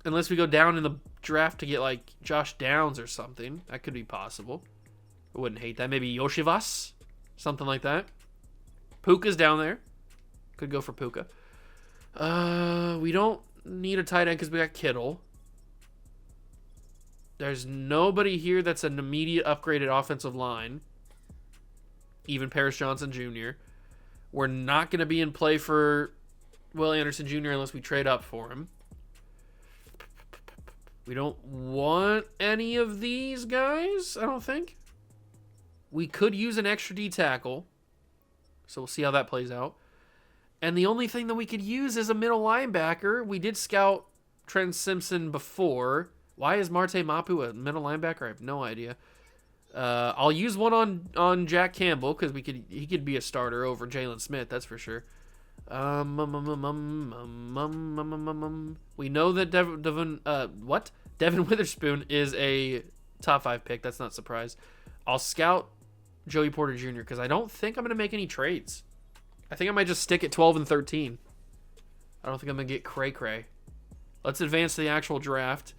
unless we go down in the draft to get like Josh Downs or something. That could be possible. I wouldn't hate that. Maybe Yoshivas, something like that. Puka's down there. Could go for Puka. We don't need a tight end because we got Kittle. There's nobody here that's an immediate upgraded offensive line. Even Paris Johnson Jr. We're not going to be in play for Will Anderson Jr. unless we trade up for him. We don't want any of these guys, I don't think. We could use an extra D tackle. So we'll see how that plays out. And the only thing that we could use is a middle linebacker. We did scout Trent Simpson before. Why is Marte Mapu a middle linebacker? I have no idea. I'll use one on Jack Campbell because he could be a starter over Jalen Smith, that's for sure. We know that Devin Witherspoon is a top 5 pick. That's not a surprise. I'll scout Joey Porter Jr. because I don't think I'm going to make any trades. I think I might just stick at 12 and 13. I don't think I'm going to get cray-cray. Let's advance to the actual draft.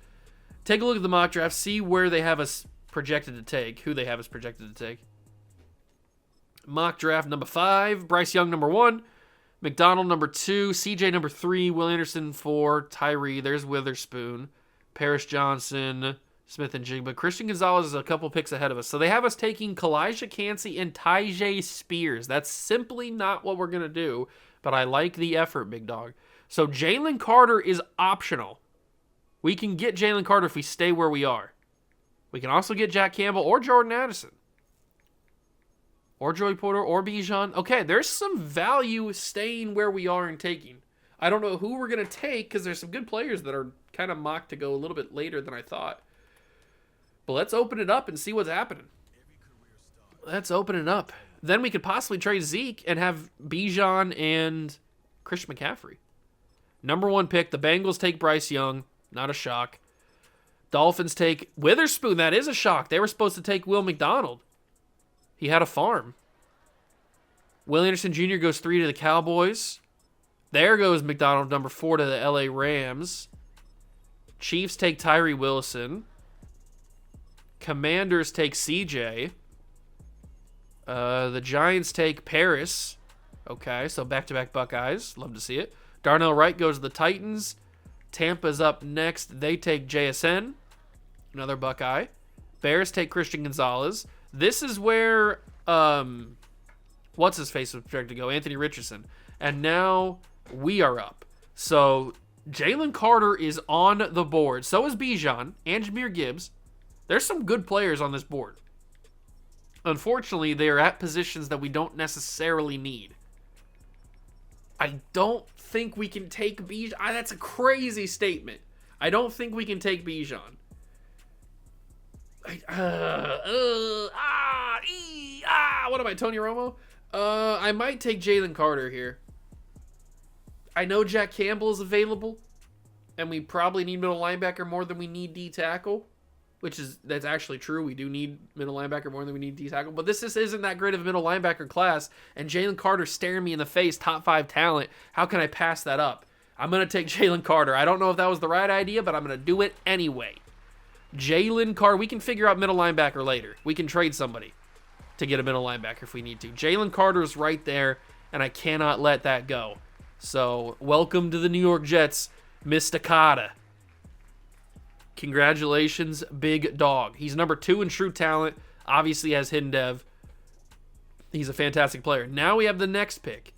Take a look at the mock draft. See where they have us projected to take. Who they have us projected to take. Mock draft number 5. Bryce Young number 1. McDonald number 2. CJ number 3. Will Anderson 4. Tyree. There's Witherspoon. Paris Johnson. Smith and Jigba. Christian Gonzalez is a couple picks ahead of us. So they have us taking Kalijah Cansey and Tyjae Spears. That's simply not what we're going to do. But I like the effort, big dog. So Jalen Carter is optional. We can get Jalen Carter if we stay where we are. We can also get Jack Campbell or Jordan Addison. Or Joey Porter or Bijan. Okay, there's some value staying where we are and taking. I don't know who we're going to take because there's some good players that are kind of mocked to go a little bit later than I thought. But let's open it up and see what's happening. Let's open it up. Then we could possibly trade Zeke and have Bijan and Christian McCaffrey. Number 1 pick, the Bengals take Bryce Young. Not a shock. Dolphins take Witherspoon. That is a shock. They were supposed to take Will McDonald. He had a farm. Will Anderson Jr. goes 3 to the Cowboys. There goes McDonald, number 4 to the LA Rams. Chiefs take Tyree Wilson. Commanders take CJ. The Giants take Paris. Okay, so back-to-back Buckeyes. Love to see it. Darnell Wright goes to the Titans. Tampa's up next. They take JSN. Another Buckeye. Bears take Christian Gonzalez. This is where, what's-his-face was projected to go? Anthony Richardson. And now we are up. So Jalen Carter is on the board. So is Bijan and Jahmyr Gibbs. There's some good players on this board. Unfortunately, they are at positions that we don't necessarily need. I don't think we can take Bijan. That's a crazy statement. I don't think we can take Bijan. What am I, Tony Romo? I might take Jalen Carter here. I know Jack Campbell is available, and we probably need middle linebacker more than we need D tackle, that's actually true. We do need middle linebacker more than we need D tackle, but this just isn't that great of a middle linebacker class, and Jalen Carter staring me in the face, top 5 talent. How can I pass that up? I'm going to take Jalen Carter. I don't know if that was the right idea, but I'm going to do it anyway. Jalen Carter. We can figure out middle linebacker later. We can trade somebody to get a middle linebacker if we need to. Jalen Carter's right there, and I cannot let that go. So, welcome to the New York Jets, Mr. Carter. Congratulations, big dog. He's number 2 in true talent. Obviously has hidden dev. He's a fantastic player. Now we have the next pick.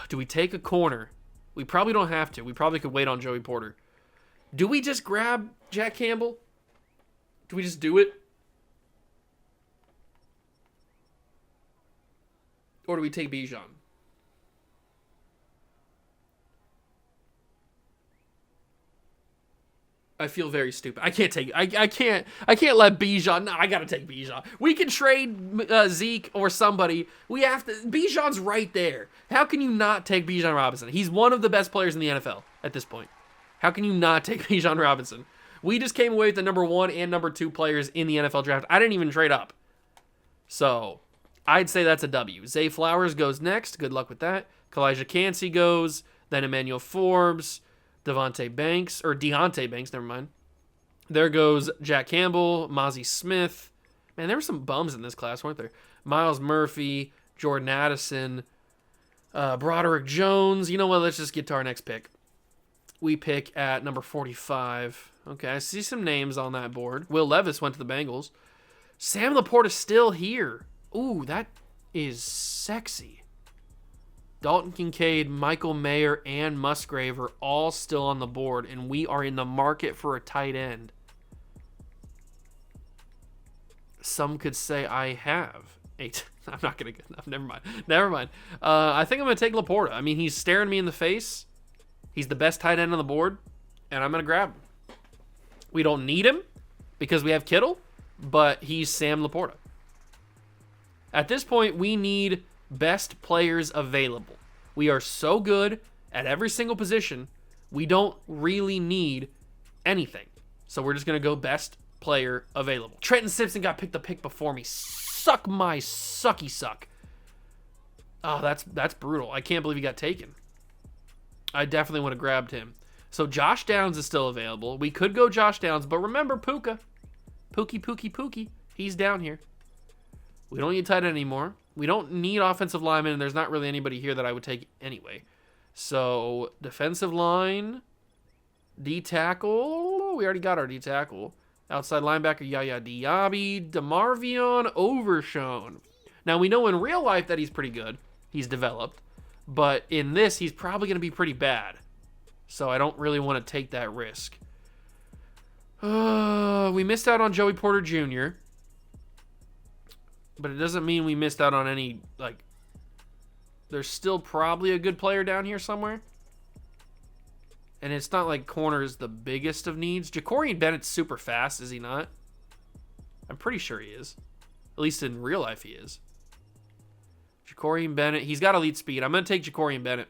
Do we take a corner? We probably don't have to. We probably could wait on Joey Porter. Do we just grab Jack Campbell? Do we just do it? Or do we take Bijan? I feel very stupid. I can't let Bijan. No, I gotta take Bijan. We can trade Zeke or somebody. We have to. Bijan's right there. How can you not take Bijan Robinson? He's one of the best players in the NFL at this point. How can you not take Bijan Robinson? We just came away with the number 1 and number 2 players in the NFL draft. I didn't even trade up. So, I'd say that's a W. Zay Flowers goes next. Good luck with that. Kalijah Cansey goes. Then Emmanuel Forbes. Deontay Banks, never mind. There goes Jack Campbell, Mozzie Smith. Man, there were some bums in this class, weren't there? Miles Murphy, Jordan Addison, Broderick Jones. You know what? Let's just get to our next pick. We pick at number 45. Okay, I see some names on that board. Will Levis went to the Bengals. Sam Laporta is still here. Ooh, that is sexy. Dalton Kincaid, Michael Mayer, and Musgrave are all still on the board, and we are in the market for a tight end. Some could say I have 8. I'm not going to... Never mind. I think I'm going to take Laporta. I mean, he's staring me in the face. He's the best tight end on the board, and I'm going to grab him. We don't need him because we have Kittle, but he's Sam Laporta. At this point, we need best players available. We are so good at every single position, we don't really need anything. So we're just going to go best player available. Trenton Simpson got picked the pick before me. Suck my sucky suck. Oh, that's brutal. I can't believe he got taken. I definitely would have grabbed him. So Josh Downs is still available. We could go Josh Downs, but remember Puka. Pookie. He's down here. We don't need tight end anymore. We don't need offensive linemen, and there's not really anybody here that I would take anyway. So, defensive line, D-tackle. We already got our D-tackle. Outside linebacker, Yaya Diaby. DeMarvion Overshown. Now, we know in real life that he's pretty good. He's developed. But in this, he's probably going to be pretty bad. So, I don't really want to take that risk. We missed out on Joey Porter Jr., but it doesn't mean we missed out on any, there's still probably a good player down here somewhere. And it's not like corner is the biggest of needs. Ja'Cory Bennett's super fast, is he not? I'm pretty sure he is. At least in real life he is. Ja'Cory Bennett, he's got elite speed. I'm going to take Ja'Cory Bennett.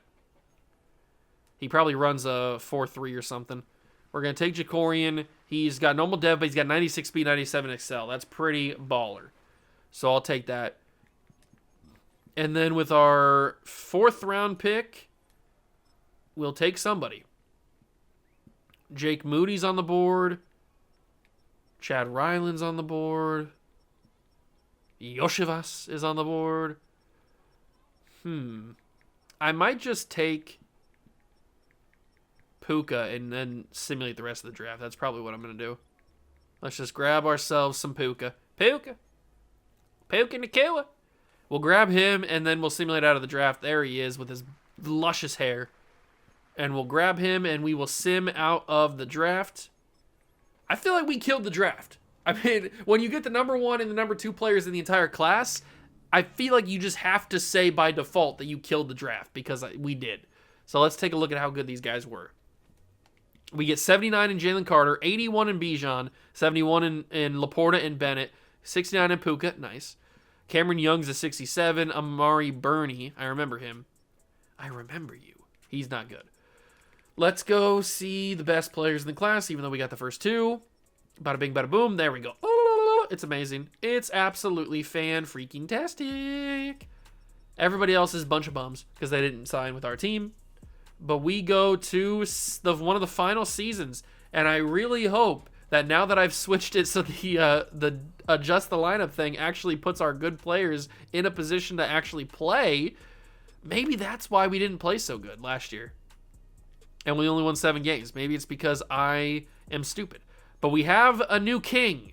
He probably runs a 4.3 or something. We're going to take Ja'Cory. He's got normal dev, but he's got 96 speed, 97 excel. That's pretty baller. So I'll take that. And then with our 4th round pick, we'll take somebody. Jake Moody's on the board. Chad Ryland's on the board. Yoshivas is on the board. I might just take Puka and then simulate the rest of the draft. That's probably what I'm going to do. Let's just grab ourselves some Puka. Puka Nakua. We'll grab him, and then we'll simulate out of the draft. There he is with his luscious hair. And we'll grab him, and we will sim out of the draft. I feel like we killed the draft. I mean, when you get the number 1 and the number 2 players in the entire class, I feel like you just have to say by default that you killed the draft, because we did. So let's take a look at how good these guys were. We get 79 in Jalen Carter, 81 in Bijan, 71 in Laporta and Bennett, 69 in Puka. Nice. Cameron Young's a 67. Amari Burney. I remember him. I remember you. He's not good. Let's go see the best players in the class, even though we got the first two. Bada bing, bada boom. There we go. It's amazing. It's absolutely fan-freaking-tastic. Everybody else is a bunch of bums because they didn't sign with our team. But we go to one of the final seasons, and I really hope that now that I've switched it so the adjust the lineup thing actually puts our good players in a position to actually play, maybe that's why we didn't play so good last year. And we only won 7 games. Maybe it's because I am stupid. But we have a new king.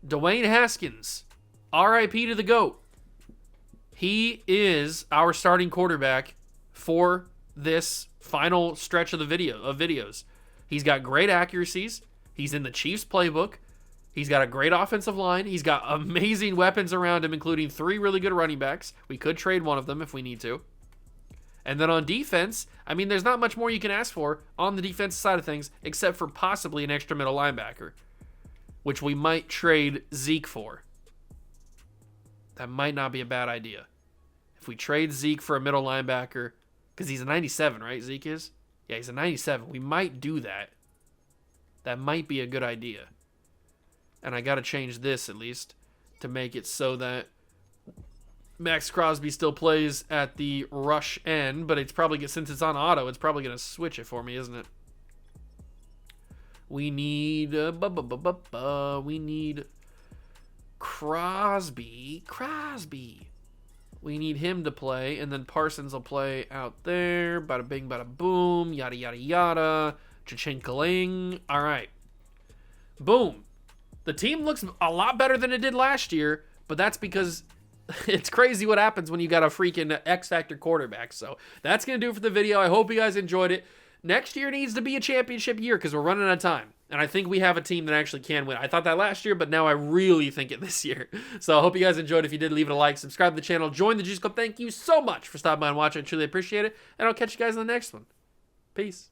Dwayne Haskins. R.I.P. to the GOAT. He is our starting quarterback for this final stretch of the videos. He's got great accuracies. He's in the Chiefs playbook. He's got a great offensive line. He's got amazing weapons around him, including 3 really good running backs. We could trade one of them if we need to. And then on defense, I mean, there's not much more you can ask for on the defensive side of things, except for possibly an extra middle linebacker, which we might trade Zeke for. That might not be a bad idea. If we trade Zeke for a middle linebacker, because he's a 97, right? Zeke is? Yeah, he's a 97. We might do that. That might be a good idea. And I got to change this at least to make it so that Max Crosby still plays at the rush end, but it's probably, since it's on auto, it's probably going to switch it for me, isn't it? We need we need Crosby. We need him to play, and then Parsons will play out there. Bada bing, bada boom, yada yada yada. Cha-ching-ka-ling. All right. Boom. The team looks a lot better than it did last year, but that's because it's crazy what happens when you got a freaking X-Factor quarterback. So that's going to do it for the video. I hope you guys enjoyed it. Next year needs to be a championship year because we're running out of time. And I think we have a team that actually can win. I thought that last year, but now I really think it this year. So I hope you guys enjoyed. If you did, leave it a like, subscribe to the channel, join the Juice Club. Thank you so much for stopping by and watching. I truly appreciate it. And I'll catch you guys in the next one. Peace.